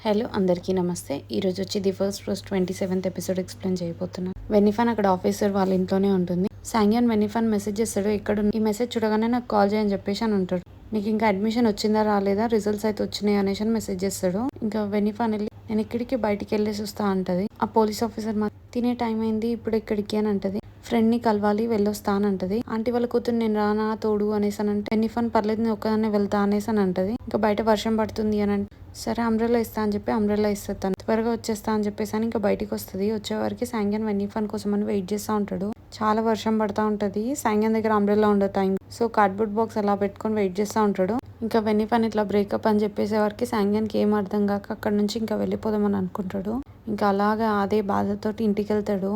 Hello అందరికీ నమస్తే. ఈరోజు వచ్చి the first first 27th episode explain చేయబోతున్నాను. వెన్నిఫాన్ అక్కడ ఆఫీసర్ వాళ్ళ ఇంట్లోనే ఉంటుంది. సాంగ్యాన్ వెన్నిఫాన్ మెసేజ్ చేస్తాడు, ఇక్కడ ఈ మెసేజ్ చూడగానే నాకు కాల్ చేయని చెప్పేసి అని అంటాడు. నీకు ఇంకా అడ్మిషన్ వచ్చిందా రాలేదా, రిజల్ట్స్ అయితే వచ్చినాయి అనేసి మెసేజ్ చేస్తాడు. ఇంకా వెన్నిఫాన్ వెళ్ళి నేను ఇక్కడికి బయటికి వెళ్ళేసి వస్తా అంటది. ఆ పోలీస్ ఆఫీసర్ తినే టైం అయింది ఇప్పుడు ఇక్కడికి అని అంటది. ఫ్రెండ్ ని కలవాలి వెళ్ళొస్తా అని అంటది. ఆంటీ వాళ్ళ కూతురు నేను రానా తోడు అనేసి అని అంటే వెన్నిఫాన్ పర్లేదు నేను ఒక్కదాన్నే వెళ్తా అనేసి అని అంటది. ఇంకా బయట వర్షం పడుతుంది అని అంటే సరే అంబ్రెల్లా ఇస్తా అని చెప్పి అంబ్రెల్లా ఇస్తాను, తను త్వరగా వచ్చేస్తా అని చెప్పేసి అని ఇంకా బయటికి వస్తుంది. వచ్చేవారికి సాంగ్యాన్ వెన్నిఫాన్ కోసం అని వెయిట్ చేస్తూ ఉంటాడు. చాలా వర్షం పడతా ఉంటది. సాంగ్యాన్ దగ్గర అంబ్రెల్లా ఉండదు టైం, సో కార్డ్బోర్డ్ బాక్స్ అలా పెట్టుకొని వెయిట్ చేస్తూ ఉంటాడు. ఇంకా వెన్నిఫాన్ ఇట్లా బ్రేకప్ అని చెప్పేసేవారికి సాంగ్యాన్కి ఏం అర్థం కాక అక్కడ నుంచి ఇంకా వెళ్ళిపోదామని అనుకుంటాడు. ఇంకా అలాగా అదే బాధతోటి ఇంటికి వెళ్తాడు.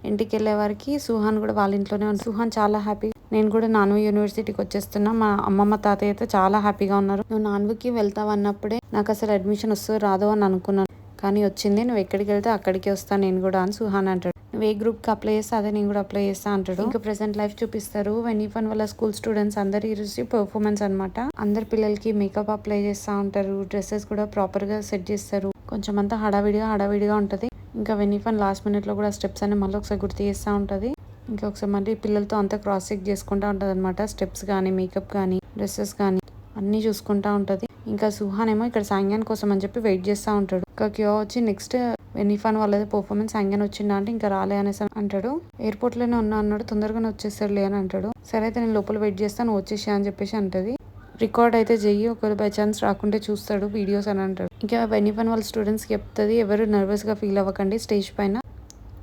ఇంటికి వెళ్ళే వారికి సుహాన్ కూడా వాళ్ళ ఇంట్లోనే ఉంది. సుహాన్ చాలా హ్యాపీ, నేను కూడా నాను యూనివర్సిటీకి వచ్చేస్తున్నా, మా అమ్మమ్మ తాతయ్య అయితే చాలా హ్యాపీగా ఉన్నారు. నువ్వు నాన్వుకి వెళ్తావు అన్నప్పుడే నాకు అసలు అడ్మిషన్ వస్తుందో రాదో అని అనుకున్నాను, కానీ వచ్చింది. నువ్వు ఎక్కడికి వెళ్తే అక్కడికి వస్తాను నేను కూడా అని సుహాన్ అంటాడు. నువ్వు ఏ గ్రూప్కి అప్లై చేస్తే అదే నేను కూడా అప్లై చేస్తా అంటాడు. ఇంకా ప్రెసెంట్ లైఫ్ చూపిస్తారు. వెన్నిఫాన్ వాళ్ళ స్కూల్ స్టూడెంట్స్ అందరు ఈరోజు పర్ఫార్మెన్స్ అనమాట. అందరు పిల్లలకి మేకప్ అప్లై చేస్తూ ఉంటారు, డ్రెస్సెస్ కూడా ప్రాపర్గా సెట్ చేస్తారు. కొంచెం అంతా హడావిడిగా ఉంటది. ఇంకా వెన్నిఫాన్ లాస్ట్ మినిట్లో కూడా స్టెప్స్ అన్ని మళ్ళీ ఒకసారి గుర్తు చేస్తూ ఉంటుంది. ఇంకా ఒకసారి మళ్ళీ పిల్లలతో అంతా క్రాస్ చెక్ చేసుకుంటూ ఉంటుంది అనమాట. స్టెప్స్ కానీ మేకప్ కానీ డ్రెస్సెస్ కానీ అన్నీ చూసుకుంటూ ఉంటుంది. ఇంకా సుహాన్ ఏమో ఇక్కడ సాంగ్యాన్ కోసం అని చెప్పి వెయిట్ చేస్తూ ఉంటాడు. ఇంకా క్యో వచ్చి నెక్స్ట్ వెన్నిఫాన్ వాళ్ళది పర్ఫార్మెన్స్ సాంగ్యాన్ వచ్చిందా అంటే ఇంకా రాలే అనేసి అంటాడు. ఎయిర్పోర్ట్లోనే ఉన్నా అన్నాడు, తొందరగానే వచ్చేస్తాడులే అని అంటాడు. సరే అయితే నేను లోపల వెయిట్ చేస్తాను వచ్చేసా అని చెప్పేసి అంటది. రికార్డ్ అయితే చెయ్యి, ఒకవేళ బై ఛాన్స్ రాకుంటే చూస్తాడు వీడియోస్ అని అంటాడు. ఇంకా వెన్నిఫాన్ వాళ్ళ స్టూడెంట్స్కి చెప్తుంది, ఎవరు నర్వస్గా ఫీల్ అవ్వకండి, స్టేజ్ పైన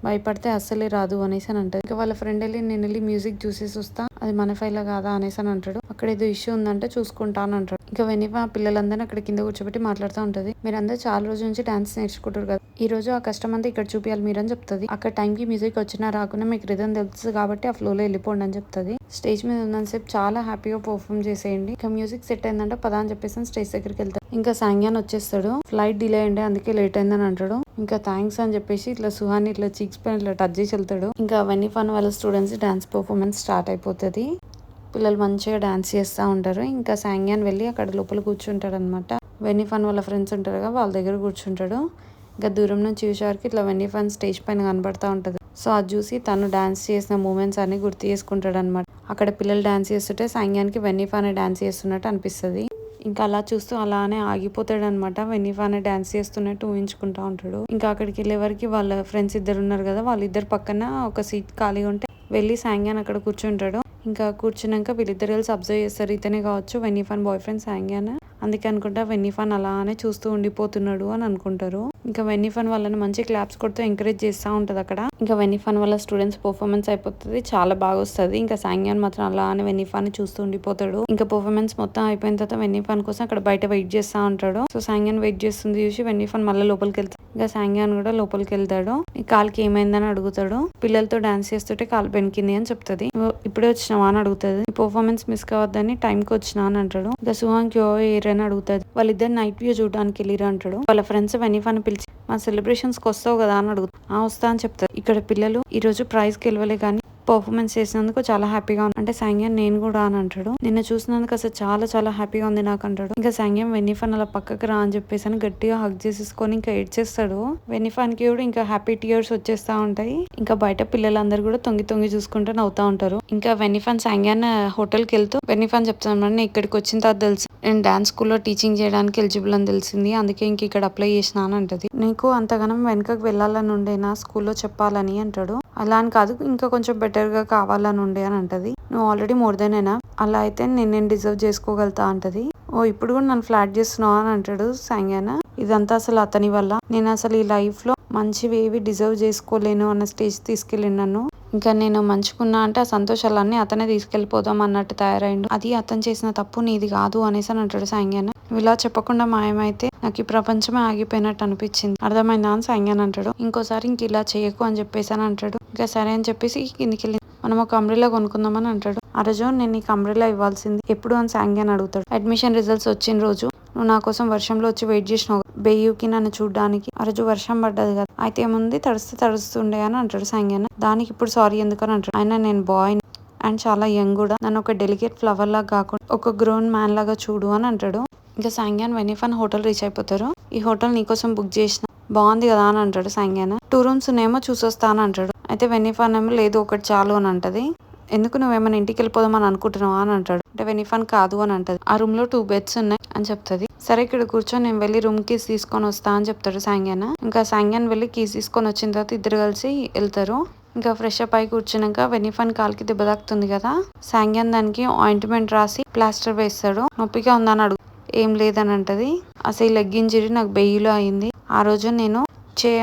భయపడితే అస్సలే రాదు అనేసి అని అంటది. ఇంకా వాళ్ళ ఫ్రెండ్ నేను వెళ్ళి మ్యూజిక్ చూసేసి వస్తా, అది మన ఫైల్ కాదా అనేసి అని అంటాడు. అక్కడ ఏదో ఇష్యూ ఉందంటే చూసుకుంటా అని అంటాడు. ఇంకా వెన్నిఫాన్ పిల్లలందరినీ అక్కడ కింద కూర్చోబెట్టి మాట్లాడుతూ ఉంటది. మీరందరూ చాలా రోజుల నుంచి డాన్స్ నేర్చుకుంటారు కదా, ఈ రోజు ఆ కష్టం అంతా ఇక్కడ చూపించాలి మీరని చెప్తుంది. అక్కడ టైంకి మ్యూజిక్ వచ్చినా రాకుండా మీకు రిధం తెలుసు కాబట్టి ఆ ఫ్లోలో వెళ్ళిపోండి అని చెప్తుంది. స్టేజ్ మీద ఉన్నంతసేపు చాలా హ్యాపీగా పర్ఫార్మ్ చేసేయండి, ఇంకా మ్యూజిక్ సెట్ అయిందంటే పదా అని చెప్పేసి స్టేజ్ దగ్గరికి వెళ్తాడు. ఇంకా సాంగ్యాన్ వచ్చేస్తాడు. ఫ్లైట్ డిలే అయ్యండి అందుకే లేట్ అయిందని అంటాడు. ఇంకా థ్యాంక్స్ అని చెప్పేసి ఇట్లా సుహాన్ ఇట్లా చీక్స్ పైన ఇట్లా టచ్ చేసి వెళ్తాడు. ఇంకా వెన్నిఫాన్ వాళ్ళ స్టూడెంట్స్ డాన్స్ పర్ఫార్మెన్స్ స్టార్ట్ అయిపోతుంది. పిల్లలు మంచిగా డాన్స్ చేస్తూ ఉంటారు. ఇంకా సాంగ్యాన్ వెళ్ళి అక్కడ లోపల కూర్చుంటాడు అనమాట. వెన్నిఫాన్ వాళ్ళ ఫ్రెండ్స్ ఉంటారు కదా, వాళ్ళ దగ్గర కూర్చుంటాడు. ఇంకా దూరం నుంచి చూసేవారికి ఇట్లా వెన్నిఫాన్ స్టేజ్ పైన కనబడతా ఉంటది. సో అది చూసి తను డాన్స్ చేసిన మూమెంట్స్ అన్ని గుర్తు చేసుకుంటాడు అనమాట. అక్కడ పిల్లలు డాన్స్ చేస్తుంటే సాంగ్యాన్కి వెన్నిఫాన్ డాన్స్ చేస్తున్నట్టు అనిపిస్తుంది. ఇంకా అలా చూస్తూ అలానే ఆగిపోతాడు అనమాట. వెన్నిఫాన్ డాన్స్ చేస్తున్నట్టు ఊహించుకుంటా ఉంటాడు. ఇంకా అక్కడికి వెళ్ళే వరకు వాళ్ళ ఫ్రెండ్స్ ఇద్దరు ఉన్నారు కదా, వాళ్ళిద్దరు పక్కన ఒక సీట్ ఖాళీగా ఉంటే వెళ్ళి సాంగ్యాన్ అక్కడ కూర్చుంటాడు. ఇంకా కూర్చున్నాక వీళ్ళిద్దరు కలిసి అబ్జర్వ్ చేస్తారు, ఇతనే కావచ్చు వెన్నిఫాన్ బాయ్ ఫ్రెండ్ సాంగ్యాన్, అందుకే అనుకుంటా వెన్నిఫాన్ అలానే చూస్తూ ఉండిపోతున్నాడు అని అనుకుంటారు. ఇంకా వెన్నిఫాన్ వాళ్ళని మంచి క్లాప్స్ కొడుతూ ఎంకరేజ్ చేస్తూ ఉంటది అక్కడ. ఇంకా వెన్నిఫాన్ వాళ్ళ స్టూడెంట్స్ పర్ఫార్మెన్స్ అయిపోతుంది, చాలా బాగా వస్తుంది. ఇంకా సాంగ్యాన్ మాత్రం అలానే వెన్నిఫాన్ చూస్తూ ఉండిపోతాడు. ఇంకా పర్ఫార్మెన్స్ మొత్తం అయిపోయిన తర్వాత వెన్నిఫాన్ కోసం అక్కడ బయట వెయిట్ చేస్తూ ఉంటాడు. సో సాంగ్యాన్ వెయిట్ చేస్తుంది చూసి వెన్నిఫాన్ మళ్ళీ లోపలికి వెళ్తాడు. ఇంకా సాంగ్యాన్ కూడా లోపలికి వెళ్తాడు. ఈ కాలుకి ఏమైందని అడుగుతాడు. పిల్లలతో డాన్స్ చేస్తుంటే కాలు బెనికింది అని చెప్తుంది. ఇప్పుడే వచ్చినావా అని అడుగుతుంది. పర్ఫార్మెన్స్ మిస్ కావద్దని టైంకి వచ్చినా అని అంటాడు. ఇంకా సుహాన్ క్యో ఏరని అడుగుతుంది. వాళ్ళిద్దరు నైట్ వ్యూ చూడడానికి వెళ్ళిరు అంటాడు. వాళ్ళ ఫ్రెండ్స్ వెన్నిఫాన్ పిలిచి మా సెలబ్రేషన్స్ కి వస్తావు కదా అని అడుగుతాడు. వస్తా అని చెప్తారు. ఇక్కడ పిల్లలు ఈ రోజు ప్రైజ్ గెలవలే కానీ పర్ఫార్మెన్స్ చేసినందుకు చాలా హ్యాపీగా ఉంది అంటే సాంగ్యాన్ నేను కూడా అని అంటాడు. నిన్న చూసినందుకు అసలు చాలా హ్యాపీగా ఉంది నాకు అంటాడు. ఇంకా సాంగ్యాన్ వెన్నిఫాన్ అలా పక్కకు రా అని చెప్పేసి అని గట్టిగా హగ్ చేసేసుకొని ఇంకా ఏడ్చేస్తాడు. వెన్నిఫాన్ కి కూడా ఇంకా హ్యాపీ టీయర్స్ వచ్చేస్తా ఉంటాయి. ఇంకా బయట పిల్లలందరూ కూడా తొంగి చూసుకుంటూ నవ్వుతా ఉంటారు. ఇంకా వెన్నిఫాన్ సాంగ్యాన్ హోటల్ కి వెళ్తూ వెన్నిఫాన్ చెప్తాను, నేను ఇక్కడికి వచ్చిన తర్వాత తెలుసు నేను డాన్స్ స్కూల్లో టీచింగ్ చేయడానికి ఎలిజిబుల్ అని తెలిసింది, అందుకే ఇంక ఇక్కడ అప్లై చేసిన అని అంటది. నీకు అంతగానం వెనకకు వెళ్ళాలని ఉండే నా స్కూల్లో చెప్పాలని అంటాడు. అలా అని కాదు, ఇంకా కొంచెం బెటర్ గా కావాలని ఉండే అని అంటది. నువ్వు ఆల్రెడీ మోర్ దెన్ ఎనఫ్, అలా అయితే నేను డిజర్వ్ చేసుకోగలుగుతా అంటది. ఇప్పుడు కూడా నన్ను ఫ్లాట్ చేస్తున్నావు అని అంటాడు సాంగ్యాన్. ఇదంతా అసలు అతని వల్ల, నేను అసలు ఈ లైఫ్ లో మంచివి ఏవి డిజర్వ్ చేసుకోలేను అన్న స్టేజ్ తీసుకెళ్ళిండు నన్ను. ఇంకా నేను మంచుకున్నా అంటే ఆ సంతోషాలన్నీ అతనే తీసుకెళ్లిపోదాం అన్నట్టు తయారైండు, అది అతను చేసిన తప్పు నీది కాదు అనేసి అని అంటాడు సాంగ్యాన్. నువ్వు ఇలా చెప్పకుండా మాయమైతే నాకు ఈ ప్రపంచమే ఆగిపోయినట్టు అనిపించింది, అర్థమైందా అని సాంగ్యాన్ అంటాడు. ఇంకోసారి ఇంక ఇలా చేయకు అని చెప్పేసి అని అంటాడు. ఇంకా సరే అని చెప్పేసి కిందికి వెళ్ళి మనం ఒక అంబ్రెల్లా కొనుక్కుందామని అంటాడు. ఆ రోజు నేను నీకు అంబ్రెల్లా ఇవ్వాల్సింది ఎప్పుడు అని సాంగ్యాన్ అడుగుతాడు. అడ్మిషన్ రిజల్ట్స్ వచ్చిన రోజు నువ్వు నా కోసం వర్షంలో వచ్చి వెయిట్ చేసినావు బెయ్యూకి నన్ను చూడడానికి, ఆ రోజు వర్షం పడ్డది కదా, అయితే ఏముంది తడుస్తుండే అని అంటాడు సాంగ్యాన్. దానికి ఇప్పుడు సారీ ఎందుకని అంటాడు. అయినా నేను బాయ్ అండ్ చాలా యంగ్ కూడా, నన్ను ఒక డెలికేట్ ఫ్లవర్ లాగా కాకుండా ఒక గ్రోన్ మ్యాన్ లాగా చూడు అని అంటాడు. ఇంకా సాంగ్యాన్ వెనిఫాన్ హోటల్ రీచ్ అయిపోతారు. ఈ హోటల్ నీకోసం బుక్ చేసిన, బాగుంది కదా అని అంటాడు సాంగ్యాన్. 2 rooms ఉన్నాయేమో చూసొస్తా అని అంటాడు. అయితే వెనిఫాన్ ఏమో లేదు ఒకటి చాలు అని అంటది. ఎందుకు నువ్వేమైనా ఇంటికి వెళ్ళిపోదామని అనుకుంటున్నావా అని అంటాడు. అంటే వెనిఫాన్ కాదు అని అంటది. ఆ రూమ్ లో 2 beds ఉన్నాయి అని చెప్తది. సరే ఇక్కడ కూర్చొని నేను వెళ్ళి రూమ్ కీస్ తీసుకొని వస్తా అని చెప్తాడు సాంగ్యాన్. ఇంకా సాంగ్యాన్ వెళ్ళి కీస్ తీసుకొని వచ్చిన తర్వాత ఇద్దరు కలిసి వెళ్తారు. ఇంకా ఫ్రెష్ అప్ అయి కూర్చున్నాక వెనిఫాన్ కాలికి దెబ్బ తాకుతుంది కదా, సాంగ్యాన్ దానికి ఆయింట్మెంట్ రాసి ప్లాస్టర్ వేస్తాడు. నొప్పిగా ఉందని అడుగు, ఏం లేదని అంటది. అసలు లెగ్ ఇంజరీ నాకు బెయ్యిలో అయింది. ఆ రోజు నేను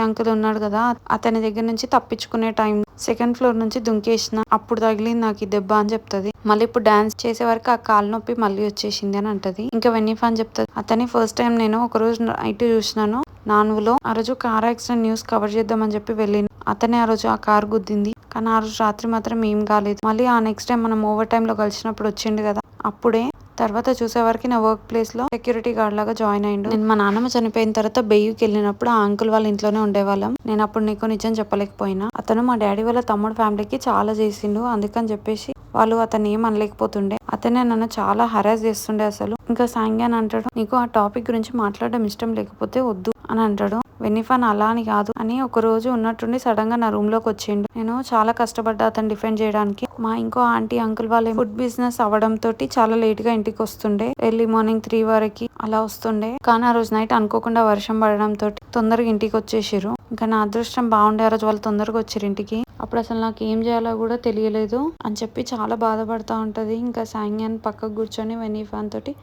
అంకుల్ ఉన్నాడు కదా, అతని దగ్గర నుంచి తప్పించుకునే టైం 2nd floor నుంచి దుంకేసిన, అప్పుడు తగిలింది నాకు ఈ దెబ్బ అని చెప్తది. మళ్ళీ ఇప్పుడు డాన్స్ చేసే వరకు ఆ కాలు నొప్పి మళ్ళీ వచ్చేసింది అని అంటది. ఇంకా వెనిఫాన్ చెప్తది, అతని ఫస్ట్ టైం నేను ఒక రోజు నైట్ చూసినాను నాన్వులో. ఆ రోజు కార్ యాక్సిడెంట్ న్యూస్ కవర్ చేద్దామని చెప్పి వెళ్ళిన, అతనే ఆ రోజు ఆ కార్ గుద్దింది. కానీ ఆ రోజు రాత్రి మాత్రం ఏం కాలేదు. మళ్ళీ ఆ నెక్స్ట్ టైం మనం ఓవర్ టైమ్ లో కలిసినప్పుడు వచ్చిండు కదా, అప్పుడే. తర్వాత చూసేవారికి నా వర్క్ ప్లేస్ లో సెక్యూరిటీ గార్డ్ లాగా జాయిన్ అయ్యిండు. నేను మా నాన్నమ్మ చనిపోయిన తర్వాత బెయ్యూకి వెళ్ళినప్పుడు ఆ అంకుల్ వాళ్ళ ఇంట్లోనే ఉండేవాళ్ళం. నేను అప్పుడు నీకు నిజం చెప్పలేకపోయినా. అతను మా డాడీ వాళ్ళ తమ్ముడు ఫ్యామిలీకి చాలా చేసిండు, అందుకని చెప్పేసి వాళ్ళు అతన్ని ఏం అనలేకపోతుండే. అతనే నన్ను చాలా హరాస్ చేస్తుండే అసలు. ఇంకా సాంగ్యాన్ అంటాడు, నీకు ఆ టాపిక్ గురించి మాట్లాడడం ఇష్టం లేకపోతే వద్దు అని అంటాడు. వెనిఫాన్ అలా అని కాదు అని ఒక రోజు ఉన్నట్టుండి సడన్ గా నా రూమ్ లోకి వచ్చిండు. నేను చాలా కష్టపడ్డా అతను డిఫెండ్ చేయడానికి. మా ఇంకో ఆంటీ అంకుల్ వాళ్ళ ఫుడ్ బిజినెస్ అవ్వడం తోటి చాలా లేట్ గా ఇంటికి వస్తుండే, ఎర్లీ మార్నింగ్ 3 వరకు అలా వస్తుండే. కానీ ఆ రోజు నైట్ అనుకోకుండా వర్షం పడడం తోటి తొందరగా ఇంటికి వచ్చేసిర్రు. ఇంకా నా అదృష్టం బాగుండే, ఆ రోజు వాళ్ళు తొందరగా వచ్చారు ఇంటికి. అప్పుడు అసలు నాకు ఏం చేయాలో కూడా తెలియలేదు అని చెప్పి చాలా బాధపడతా ఉంటది. ఇంకా సాంగ్యాన్ పక్కకు కూర్చొని వెనిఫాన్ తోటి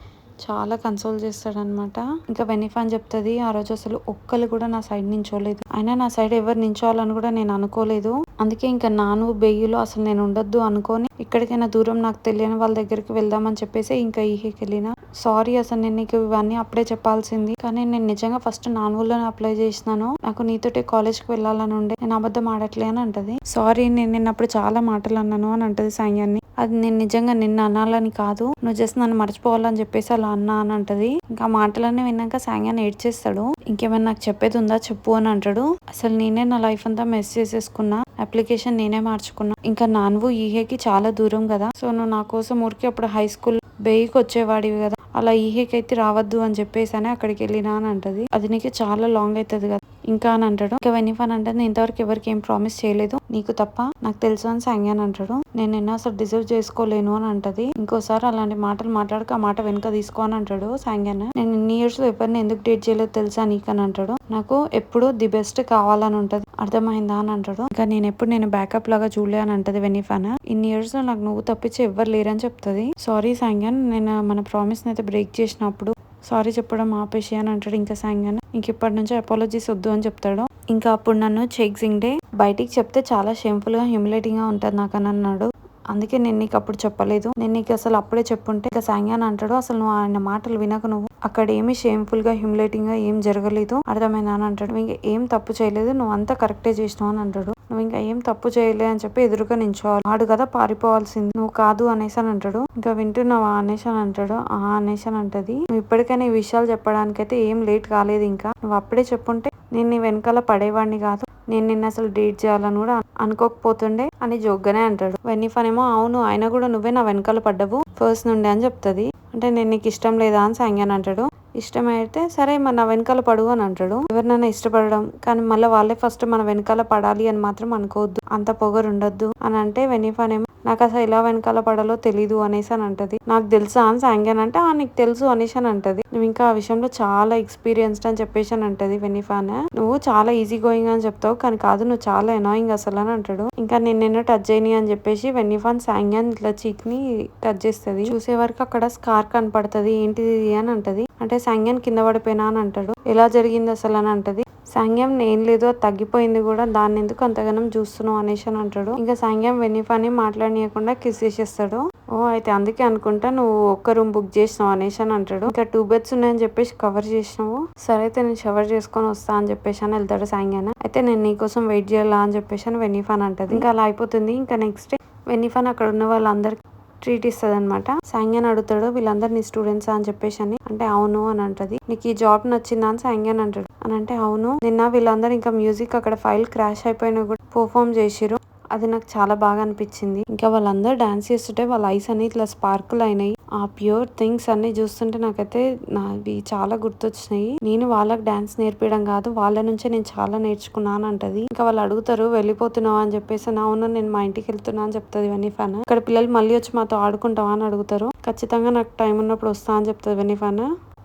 చాలా కన్సోల్ చేస్తాడనమాట. ఇంకా వెనిఫాన్ చెప్తది, ఆ రోజు అసలు ఒక్కరు కూడా నా సైడ్ నించోలేదు, అయినా నా సైడ్ ఎవరు నించోవాలని కూడా నేను అనుకోలేదు. అందుకే ఇంకా నాను బెయ్యిలో అసలు నేను ఉండొద్దు అనుకొని ఎక్కడికైనా దూరం నాకు తెలియని వాళ్ళ దగ్గరికి వెళ్దామని చెప్పేసి ఇంకా ఈహేకి వెళ్ళిన. సారీ, అసలు నేను నీకు ఇవన్నీ అప్పుడే చెప్పాల్సింది, కానీ నేను నిజంగా ఫస్ట్ నాన్వుల్లోనే అప్లై చేసినాను, నాకు నీతోటి కాలేజ్కి వెళ్ళాలని ఉండే, నేను అబద్ధం ఆడట్లే అని అంటది. సారీ, నేను నిన్నప్పుడు చాలా మాటలు అన్నాను అని అంటది సాంగ్యాన్ని. అది నేను నిజంగా నిన్ను అనాలని కాదు, నువ్వు జస్ట్ నన్ను మర్చిపోవాలని చెప్పేసి అలా అన్నా అని అంటది. ఇంకా మాటలన్నీ విన్నాక సాంగ్యాన్ ఏడ్చేస్తాడు. ఇంకేమైనా నాకు చెప్పేది ఉందా చెప్పు అని అంటాడు. అసలు నేనే నా లైఫ్ అంతా మెస్ చేసేసుకున్నా, అప్లికేషన్ నేనే మార్చుకున్నా. ఇంకా నాన్వు ఈహేకి చాలా దూరం కదా, సో నువ్వు నా కోసం ఊరికి అప్పుడు హై స్కూల్ బెయ్యికి వచ్చేవాడివి కదా, అలా ఈహేకి అయితే రావద్దు అని చెప్పేసి అక్కడికి వెళ్ళినా అని అంటది. అది నీకు చాలా లాంగ్ అవుతుంది కదా ఇంకా అని అంటాడు. ఇంకా వెనిఫాన్ అంటది, నేను ఇంతవరకు ఎవరికి ఏం ప్రామిస్ చేయలేదు, నీకు తప్ప, నాకు తెలుసు అని సాంగ్యాన్ అంటాడు. నేను నిన్న అసలు డిజర్వ్ చేసుకోలేను అని అంటది. ఇంకోసారి అలాంటి మాటలు మాట్లాడక ఆ మాట వెనుక తీసుకో అని అంటాడు సాంగ్యాన్. నేను ఇన్ని ఇయర్స్ లో ఎవరిని ఎందుకు డేట్ చేయలేదు తెలుసా నీకు అని అంటాడు. నాకు ఎప్పుడు ది బెస్ట్ కావాలని ఉంటది, అర్థమైందా అని అంటాడు. ఇంకా నేను బ్యాకప్ లాగా చూడలే అని అంటది వెనిఫాన్. ఇన్ని ఇయర్స్ లో నాకు నువ్వు తప్పించి ఎవ్వరు లేరని చెప్తది. సారీ సాంగ్యాన్, నేను మన ప్రామిస్ అయితే బ్రేక్ చేసినప్పుడు సారీ చెప్పడం ఆపేసి అని అంటాడు. ఇంకా సాంగ్యాన్ ఇంక ఇప్పటి నుంచి అపాలజీస్ వద్దు అని చెప్తాడు. ఇంకా అప్పుడు నన్ను చేక్సింగ్ డే బయటికి చెప్తే చాలా షేమ్ఫుల్ గా హ్యూమిలేటింగ్ గా ఉంటది నాకు అని అన్నాడు. అందుకే నేను నీకు అప్పుడు చెప్పలేదు, నేను నీకు అసలు అప్పుడే చెప్పుంటే. ఇంకా సాంగ్యాన్ అంటాడు, అసలు నువ్వు ఆయన మాటలు వినక నువ్వు అక్కడ ఏమి షేమ్ఫుల్ గా హ్యూమిలేటింగ్ గా ఏం జరగలేదు, అర్థమైందా అని అంటాడు. ఇంకా ఏం తప్పు చేయలేదు, నువ్వు అంతా కరెక్టే చేసినావు అని అంటాడు. నువ్వు ఇంకా ఏం తప్పు చేయలే అని చెప్పి ఎదురుగా నించోవాలి, ఆడు కదా పారిపోవాల్సింది, నువ్వు కాదు అనేసి అని అంటాడు. ఇంకా వింటున్నావా అనేసి అని అంటాడు. అనేసి అని అంటది, నువ్వు ఇప్పటికైనా ఈ విషయాలు చెప్పడానికైతే ఏం లేట్ కాలేదు, ఇంకా నువ్వు అప్పుడే చెప్పుంటే నేను నీ వెనకాల పడేవాడిని కాదు, నేను నిన్న అసలు డేట్ చేయాలని కూడా అనుకోకపోతుండే అని జోగ్గానే అంటాడు. వెనిఫాన్ ఏమో అవును, అయినా కూడా నువ్వే నా వెనకాల పడ్డవు ఫస్ట్ నుండి అని చెప్తది. అంటే నేను నీకు ఇష్టం లేదా అని సాంగ్యాన్ అంటాడు. ఇష్టమైతే సరే మరి నా వెనకాల పడు అని అంటాడు. ఎవరినైనా ఇష్టపడడం కానీ మళ్ళీ వాళ్ళే ఫస్ట్ మన వెనకాల పడాలి అని మాత్రం అనుకోవద్దు, అంత పొగరు ఉండొద్దు అని అంటే వెనిఫాన్ ఏమో నాకు అసలు ఎలా వెనకాల పడాలో తెలీదు అనేసి అని అంటది. నాకు తెలుసా అని సాంగ్యాన్ అంటే నీకు తెలుసు అనేసి అని అంటది. నువ్వు ఇంకా ఆ విషయంలో చాలా ఎక్స్పీరియన్స్డ్ అని చెప్పేసి అని అంటది వెనిఫాన్. నువ్వు చాలా ఈజీ గోయింగ్ అని చెప్తావు కానీ కాదు, నువ్వు చాలా ఎనాయింగ్ అసలు అని అంటాడు. ఇంకా నిన్ను టచ్ చేయని అని చెప్పేసి వెనిఫాన్ సాంగ్యాన్ ఇట్లా చీక్ ని టచ్ చేస్తుంది. చూసే వరకు అక్కడ స్కార్ కనపడుతుంది, ఏంటిది అని అంటది. అంటే సాంగ్యాన్ కింద పడిపోయినా అని అంటాడు. ఎలా జరిగింది అసలు అని అంటది. సాంగ్యాం ఏం లేదు, అది తగ్గిపోయింది కూడా, దాన్ని ఎందుకు అంతగానం చూస్తున్నావు అనేసి అని అంటాడు. ఇంకా సాంగ్యాం వెనిఫాని మాట్లాడనీయకుండా కిస్ చేసేస్తాడు. ఓ అయితే అందుకే అనుకుంటా నువ్వు ఒక్క రూమ్ బుక్ చేసినావు అనేసి అని అంటాడు. ఇంకా 2 beds ఉన్నాయని చెప్పేసి కవర్ చేసినావు, సరే అయితే నేను షవర్ చేసుకొని వస్తా అని చెప్పేసి అని వెళ్తాడు సాంగ్యాన్. అయితే నేను నీకోసం వెయిట్ చేయాలా అని చెప్పేసి అని వెనిఫాన్ అంటది. ఇంకా అలా అయిపోతుంది. ఇంకా నెక్స్ట్ డే వెనిఫాన్ అక్కడ ఉన్న వాళ్ళందరికి ట్రీట్ ఇస్తుంది అనమాట. సాంగ్యాన్ అడుగుతాడు, వీళ్ళందరు నీ స్టూడెంట్సా అని చెప్పేసి అంటే అవును అని అంటది. నీకు ఈ జాబ్ నచ్చిందా అని సాంగ్యాన్ అంటాడు. అని అంటే అవును, నిన్న వీళ్ళందరూ ఇంకా మ్యూజిక్ అక్కడ ఫైల్ క్రాష్ అయిపోయినా కూడా పర్ఫామ్ చేసిరు, అది నాకు చాలా బాగా అనిపించింది. ఇంకా వాళ్ళందరూ డాన్స్ చేస్తుంటే వాళ్ళ ఐస్ అని ఇట్లా స్పార్కుల్ అయినాయి, ఆ ప్యూర్ థింగ్స్ అన్ని చూస్తుంటే నాకైతే నావి చాలా గుర్తొచ్చినాయి. నేను వాళ్ళకి డాన్స్ నేర్పించడం కాదు, వాళ్ళ నుంచే నేను చాలా నేర్చుకున్నాను అంటది. ఇంకా వాళ్ళు అడుగుతారు వెళ్ళిపోతున్నావా అని చెప్పేసి, అవును నేను మా ఇంటికి వెళ్తున్నా అని చెప్తుంది వెనిఫాన్. ఇక్కడ పిల్లలు మళ్ళీ వచ్చి మాతో ఆడుకుంటావా అని అడుగుతారు. ఖచ్చితంగా నాకు టైం ఉన్నప్పుడు వస్తా అని చెప్తుంది వెనిఫాన్.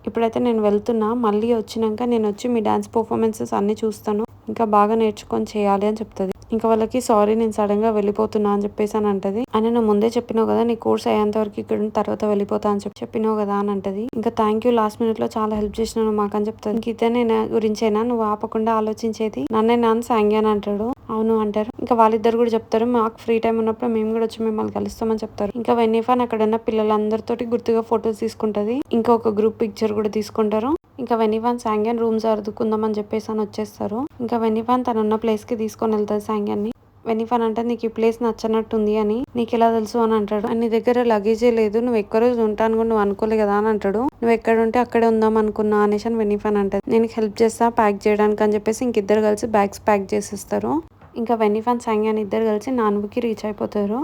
ఇప్పుడైతే నేను వెళ్తున్నా, మళ్ళీ వచ్చినాక నేను వచ్చి మీ డాన్స్ పర్ఫార్మెన్సెస్ అన్ని చూస్తాను, ఇంకా బాగా నేర్చుకొని చేయాలి అని చెప్తుంది. ఇంకా వాళ్ళకి సారీ నేను సడన్ గా వెళ్ళిపోతున్నా అని చెప్పేసి అని అంటది. అని నువ్వు ముందే చెప్పినావు కదా నీ కోర్స్ అయ్యేంత వరకు ఇక్కడ తర్వాత వెళ్ళిపోతా అని చెప్పినావు కదా అని అంటది. ఇంకా థ్యాంక్ యూ లాస్ట్ మినిట్ లో చాలా హెల్ప్ చేసినావు మాకు అని చెప్తాను. ఇంక ఇతనే నా గురించేనా నువ్వు ఆపకుండా ఆలోచించేది, నన్నే నాన్న సాంగి అని అంటాడు. అవును అంటారు. ఇంకా వాళ్ళిద్దరు కూడా చెప్తారు మాకు ఫ్రీ టైం ఉన్నప్పుడు మేము కూడా వచ్చి మిమ్మల్ని కలుస్తామని చెప్తారు. ఇంకా వెన్నీఫాన్ అక్కడ ఉన్న పిల్లలందరితోటి గుర్తుగా ఫొటోస్ తీసుకుంటది. ఇంకా ఒక గ్రూప్ పిక్చర్ కూడా తీసుకుంటారు. ఇంకా వెనిఫాన్ సాంగ్యాన్ రూమ్ సర్దుకుందాం అని చెప్పేసి అని వచ్చేస్తారు. ఇంకా వెనిఫాన్ తనున్న ప్లేస్ కి తీసుకొని వెళ్తాది సాంగ్యాన్ ని. వెనిఫాన్ అంటే నీకు ఈ ప్లేస్ నచ్చనట్టుంది అని నీకు ఎలా తెలుసు అని అంటాడు. నీ దగ్గర లగేజే లేదు, నువ్వు ఎక్కువ రోజు ఉంటాను కూడా నువ్వు అనుకోలే కదా అని అంటాడు. నువ్వు ఎక్కడ ఉంటే అక్కడే ఉందాం అనుకున్నా అనేసి అని వెనిఫాన్ అంటది. నేను హెల్ప్ చేస్తా ప్యాక్ చేయడానికి అని చెప్పేసి ఇంకిద్దరు కలిసి బ్యాగ్స్ ప్యాక్ చేసేస్తారు. ఇంకా వెనిఫాన్ సాంగ్యాన్ ఇద్దరు కలిసి నాన్బుకి రీచ్ అయిపోతారు.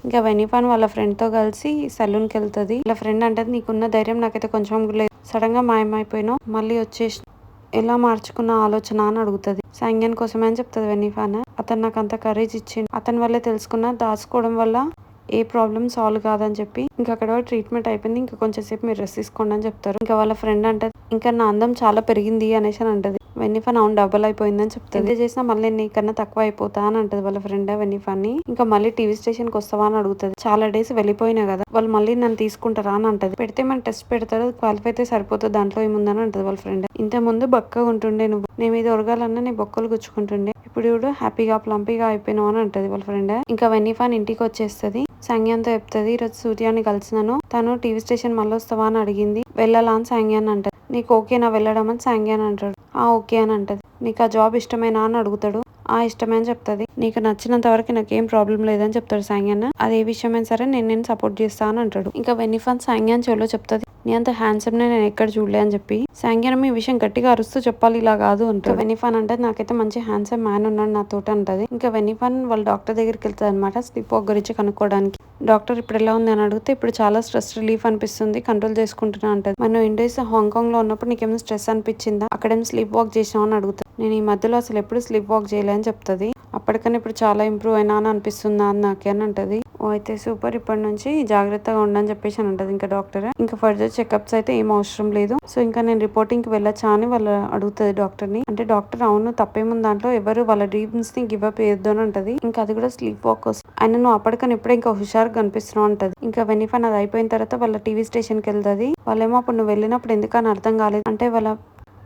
ఇంకా వెనిఫాన్ వాళ్ళ ఫ్రెండ్ తో కలిసి సలూన్ కి వెళ్తుంది. వాళ్ళ ఫ్రెండ్ అంటే నీకున్న ధైర్యం నాకైతే కొంచెం లేదు, సడన్ గా మాయమైపోయినావు, మళ్ళీ వచ్చేసి ఎలా మార్చుకున్న ఆలోచన అని అడుగుతుంది. సాంగ్యాన్ కోసమే అని చెప్తుంది వెనిఫాన్. అతను నాకు అంత కరేజ్ ఇచ్చిండు, అతని వల్లే తెలుసుకున్నా దాచుకోవడం వల్ల ఏ ప్రాబ్లం సాల్వ్ కాదని చెప్పి ఇంకా అక్కడ ట్రీట్మెంట్ అయిపోయింది, ఇంకా కొంచెం సేపు మీరు రెస్ట్ తీసుకోండి అని చెప్తారు. ఇంకా వాళ్ళ ఫ్రెండ్ అంటే ఇంకా నా అందం చాలా పెరిగింది అనేసి అని అంటది. వెనిఫాన్ అవును డబుల్ అయిపోయిందని చెప్తుంది. ఎంత చేసినా మళ్ళీ నీకన్నా తక్కువ అయిపోతా అని అంటది వాళ్ళ ఫ్రెండ్ వెనిఫాన్ ని. ఇంకా మళ్ళీ టీవీ స్టేషన్ కి వస్తావా అని అడుగుతుంది. చాలా డేస్ వెళ్ళిపోయినా కదా వాళ్ళు మళ్ళీ నన్ను తీసుకుంటారా అని అంటది. పెడితే మన టెస్ట్ పెడతారు, క్వాలిఫై అయితే సరిపోతుంది, దాంట్లో ఏముందని అంటది వాళ్ళ ఫ్రెండ్. ఇంత ముందు బక్కగా ఉంటుండే నువ్వు, నీ మీద ఒరగాలన్నా నీ బొక్కలు గుచ్చుకుంటుండే, ఇప్పుడు చూడు హ్యాపీగా ప్లంపీగా అయిపోయినావు అని అంటది వాళ్ళ ఫ్రెండ్. ఇంకా వెనిఫాన్ ఇంటికి వచ్చేస్తుంది. సాంగ్యాన్తో చెప్తుంది ఈరోజు సూర్యాని కలిసినాను, తను టీవీ స్టేషన్ మళ్ళీ వస్తావా అని అడిగింది, వెళ్ళాలా అని సాంగ్యాన్ అంటది. నీకు ఓకేనా వెళ్ళడం అని సాంగ్యాన్ అంటాడు. ఓకే అని అంటది. నీకు ఆ జాబ్ ఇష్టమేనా అని అడుగుతాడు. ఇష్టమే అని చెప్తుంది. నీకు నచ్చినంత వరకు నాకేం ప్రాబ్లం లేదని చెప్తాడు సాంగ్యాన్. అది ఏ విషయమైనా సరే నేను సపోర్ట్ చేస్తా అని అంటాడు. ఇంకా వెనిఫాన్ సాంగ్యాన్ చెవిలో చెప్తుంది నీ అంత హ్యాండ్సమ్ నే నేను ఎక్కడ చూడలే అని చెప్పి. సాంగ్యాన్ ఈ విషయం గట్టిగా అరుస్తూ చెప్పాలి ఇలా కాదు అంటే. వెనిఫాన్ అంటే నాకైతే మంచి హ్యాండ్సమ్ మ్యాన్ ఉన్నాడు నాతోటి అంటది. ఇంకా వెనిఫాన్ వాళ్ళ డాక్టర్ దగ్గరికి వెళ్తుంది అనమాట స్లీప్ వాక్ గురించి కనుక్కోవడానికి. డాక్టర్ ఇప్పుడు ఎలా ఉంది అని అడిగితే ఇప్పుడు చాలా స్ట్రెస్ రిలీఫ్ అనిపిస్తుంది, కంట్రోల్ చేసుకుంటున్నా అంటది. మనం ఇండియస్ హాంకాంగ్ లో ఉన్నప్పుడు నీకేమైనా స్ట్రెస్ అనిపించిందా, అక్కడేమో స్లీప్ వాక్ చేసినావు అని అడుగుతుంది. నేను ఈ మధ్యలో అసలు ఎప్పుడు స్లీప్ వాక్ చేయలే అని చెప్తుంది. అప్పటికన్నా ఇప్పుడు చాలా ఇంప్రూవ్ అయినా అని అనిపిస్తుందా అని నాకే అని అంటది. అయితే సూపర్, ఇప్పటి నుంచి జాగ్రత్తగా ఉండని చెప్పేసి అని అంటది ఇంకా డాక్టర్. ఇంకా ఫర్దర్ చెకప్స్ అయితే ఏం అవసరం లేదు, సో ఇంకా నేను రిపోర్టింగ్ కి వెళ్ళొచ్చా అని వాళ్ళు అడుగుతుంది డాక్టర్ ని. అంటే డాక్టర్ అవును తప్పేముంది దాంట్లో, ఎవరు వాళ్ళ డ్రీమ్స్ ని గివ్ అప్ చేయొద్దు అని అంటది. ఇంకా అది కూడా స్లీప్ వాక్ కోసం. ఆయన నువ్వు అప్పటికని ఇప్పుడే ఇంకా హుషారుగా కనిపిస్తున్నావు అంటది. ఇంకా వెనిఫాన్ అది అయిపోయిన తర్వాత వాళ్ళ టీవీ స్టేషన్ కి వెళ్తుంది. వాళ్ళేమో అప్పుడు నువ్వు వెళ్ళినప్పుడు ఎందుకని అర్థం కాలేదు అంటే వాళ్ళ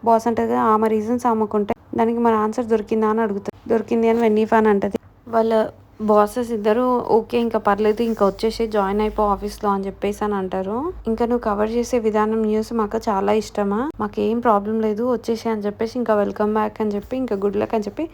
బాస్ అంటది ఆమె రీజన్స్ ఆమెకుంటే దానికి మన ఆన్సర్ దొరికిందా అని అడుగుతుంది. దొరికింది అని వెనిఫాన్ అంటది. వాళ్ళ బాసెస్ ఇద్దరు ఓకే ఇంకా పర్లేదు ఇంకా వచ్చేసి జాయిన్ అయిపో ఆఫీస్ లో అని చెప్పేసి అని అంటారు. ఇంకా నువ్వు కవర్ చేసే విధానం న్యూస్ మాకు చాలా ఇష్టమా, మాకు ఏం ప్రాబ్లం లేదు వచ్చేసి అని చెప్పేసి ఇంకా వెల్కమ్ బ్యాక్ అని చెప్పి ఇంకా గుడ్ లక్ అని చెప్పి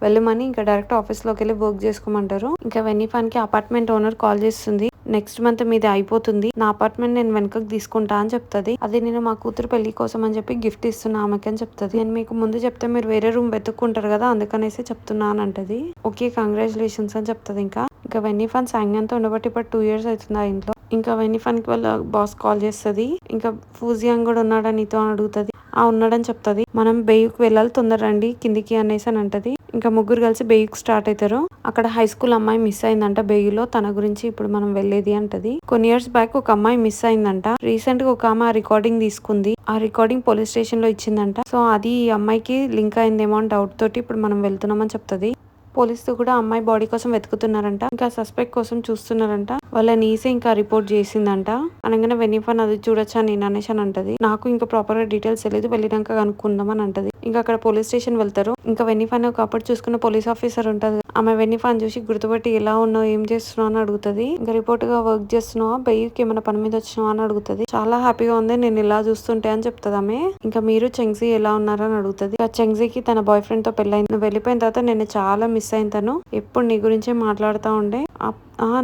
వెళ్ళమని ఇంకా డైరెక్ట్ ఆఫీస్ లోకి వెళ్ళి వర్క్ చేసుకోమంటారు. ఇంకా వెనిఫాన్ కి అపార్ట్మెంట్ ఓనర్ కాల్ చేస్తుంది. నెక్స్ట్ మంత్ మీది అయిపోతుంది, నా అపార్ట్మెంట్ నేను వెనకకు తీసుకుంటా అని చెప్తుంది. అది నేను మా కూతురు పెళ్లి కోసం అని చెప్పి గిఫ్ట్ ఇస్తున్నా ఆమెకి అని చెప్తుంది. నేను మీకు ముందు చెప్తే మీరు వేరే రూమ్ వెతుక్కుంటారు కదా అందుకనేసి చెప్తున్నా అని అంటది. ఓకే కంగ్రాచులేషన్స్ అని చెప్తుంది. ఇంకా వెనిఫాన్ సాంగ్యాన్తో ఉండబట్టి ఇప్పుడు 2 years అవుతుంది ఆ ఇంట్లో. ఇంకా వెనిఫాన్ కి వాళ్ళ బాస్ కాల్ చేస్తుంది. ఇంకా ఫూజియాంగ్ కూడా ఉన్నాడా నీతో అని అడుగుతుంది. ఉన్నాడని చెప్తుంది. మనం బెయ్యూకి వెళ్ళాలి తొందర రండి కిందికి అనేసి అని అంటది. ఇంకా ముగ్గురు కలిసి బెయ్యూకి స్టార్ట్ అవుతారు. అక్కడ హై స్కూల్ అమ్మాయి మిస్ అయిందంట బెయ్యూలో, తన గురించి ఇప్పుడు మనం వెళ్ళేది అంటది. కొన్ని ఇయర్స్ బ్యాక్ ఒక అమ్మాయి మిస్ అయిందంట, రీసెంట్ గా ఒక ఆమె ఆ రికార్డింగ్ తీసుకుంది, ఆ రికార్డింగ్ పోలీస్ స్టేషన్ లో ఇచ్చిందంట. సో అది ఈ అమ్మాయికి లింక్ అయిందేమో అని డౌట్ తోటి ఇప్పుడు మనం వెళ్తున్నామని చెప్తుంది. పోలీసులు కూడా అమ్మాయి బాడీ కోసం వెతుకుతున్నారంట, ఇంకా సస్పెక్ట్ కోసం చూస్తున్నారంట. వాళ్ళ నీసే ఇంకా రిపోర్ట్ చేసిందంట. అనగానే వెనిఫాన్ అది చూడొచ్చా నేను అనేసి అని అంటది. నాకు ఇంకా ప్రాపర్ గా డీటెయిల్స్ తెలియదు, వెళ్ళినాక కనుక్కుందాం అని అంటది. ఇంకా అక్కడ పోలీస్ స్టేషన్ వెళ్తారు. ఇంకా వెనిఫాన్ ఒకప్పుడు చూసుకున్న పోలీస్ ఆఫీసర్ ఉంటది, ఆమె వెనిఫాన్ చూసి గుర్తుపట్టి ఎలా ఉన్నావు ఏం చేస్తున్నావు అని అడుగుతుంది. ఇంకా రిపోర్ట్ గా వర్క్ చేస్తున్నావా బెయ్యూకి ఏమైనా పని మీద వచ్చినావా అని అడుగుతుంది. చాలా హ్యాపీగా ఉంది నేను ఇలా చూస్తుంటే అని చెప్తుంది ఆమె. ఇంకా మీరు చెంగ్జీ ఎలా ఉన్నారని అడుగుతుంది. చెంగ్జీకి తన బాయ్ ఫ్రెండ్ తో పెళ్ళైంది, నువ్వు వెళ్ళిపోయిన తర్వాత నేను చాలా మిస్ అయిన తను ఎప్పుడు నీ గురించే మాట్లాడుతూ ఉండే.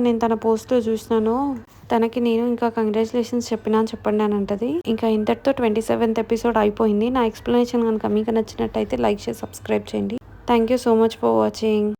నేను తన పోస్ట్ లో చూసినాను, తనకి నేను ఇంకా కంగ్రాచులేషన్స్ చెప్పినా అని చెప్పండి అని అంటది. ఇంకా ఇంతటితో 27th ఎపిసోడ్ అయిపోయింది. నా ఎక్స్ప్లెనేషన్ కనుక మీకు నచ్చినట్టయితే లైక్ చేసి సబ్స్క్రైబ్ చేయండి. Thank you so much for watching.